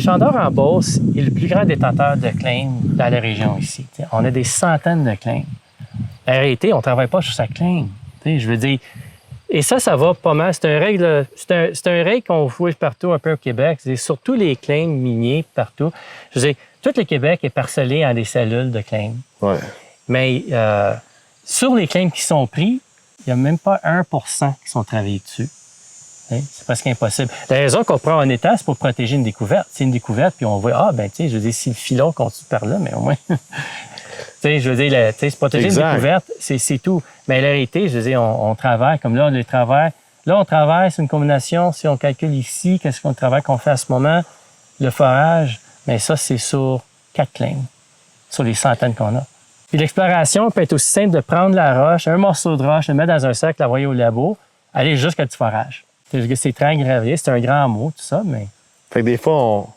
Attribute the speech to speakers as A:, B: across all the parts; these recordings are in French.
A: Chandor en Beauce est le plus grand détenteur de claims dans la région ici. T'sais, on a des centaines de claims. En réalité, on ne travaille pas sur sa claim. Je veux dire, et ça va pas mal. C'est un règle qu'on voit partout un peu au Québec. C'est surtout les claims miniers partout. Je veux dire, tout le Québec est parcellé en des cellules de claims.
B: Ouais.
A: Mais sur les claims qui sont pris, il n'y a même pas 1 qui sont travaillés dessus. C'est presque impossible. La raison qu'on prend en état, c'est pour protéger une découverte. C'est une découverte, puis on voit, je veux dire, si le filon continue par là, mais au moins... je veux dire, se protéger une découverte, c'est tout. Mais la réalité, je veux dire, on travaille, comme là, on travaille, c'est une combinaison, si on calcule ici, qu'est-ce qu'on travaille qu'on fait à ce moment, le forage, mais ça, c'est sur 4 claims, sur les centaines qu'on a. Puis l'exploration peut être aussi simple de prendre la roche, un morceau de roche, le mettre dans un sac, l'envoyer au labo, aller jusqu'à du forage. C'est très gravé, c'est un grand mot, tout ça, mais...
B: Fait que des fois,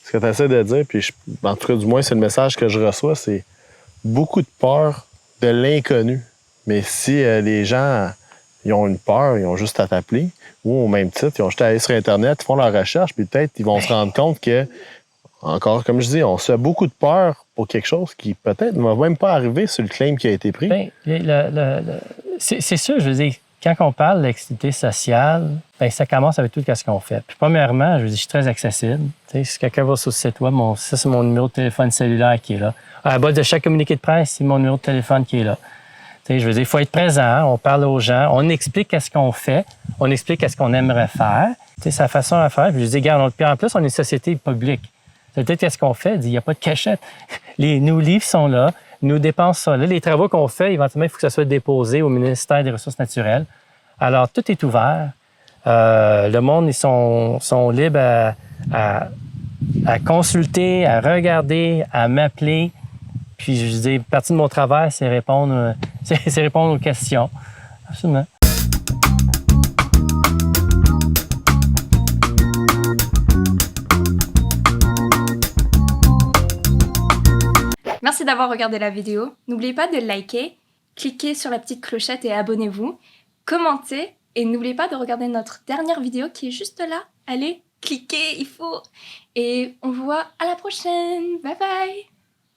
B: ce que tu essaies de dire, puis en tout cas, du moins, c'est le message que je reçois, c'est beaucoup de peur de l'inconnu. Mais si les gens ils ont une peur, ils ont juste à t'appeler, ou au même titre, ils ont juste à aller sur Internet, ils font leur recherche, puis peut-être ils vont se rendre compte que, encore, comme je dis, on se fait beaucoup de peur pour quelque chose qui peut-être ne va même pas arriver sur le claim qui a été pris.
A: Bien, c'est sûr, je veux dire, quand on parle d'activité sociale, bien, ça commence avec tout ce qu'on fait. Puis premièrement, je veux dire, je suis très accessible. Si quelqu'un va sur le site web, ça, c'est mon numéro de téléphone cellulaire qui est là. À la base de chaque communiqué de presse, c'est mon numéro de téléphone qui est là. Je veux dire, il faut être présent, on parle aux gens, on explique qu'est-ce qu'on fait, on explique qu'est-ce qu'on aimerait faire. C'est sa façon à faire. Puis je dis, regarde, puis en plus, on est une société publique. C'est peut-être qu'est-ce qu'on fait, il n'y a pas de cachette. Nos livres sont là, nos dépenses sont là. Les travaux qu'on fait, éventuellement, il faut que ça soit déposé au ministère des Ressources naturelles. Alors, tout est ouvert. Le monde, ils sont libres à consulter, à regarder, à m'appeler. Puis, je dis, partie de mon travail, c'est répondre aux questions. Absolument.
C: Merci d'avoir regardé la vidéo. N'oubliez pas de liker, cliquez sur la petite clochette et abonnez-vous, commentez et n'oubliez pas de regarder notre dernière vidéo qui est juste là. Allez, cliquez, il faut. Et on vous voit à la prochaine. Bye bye.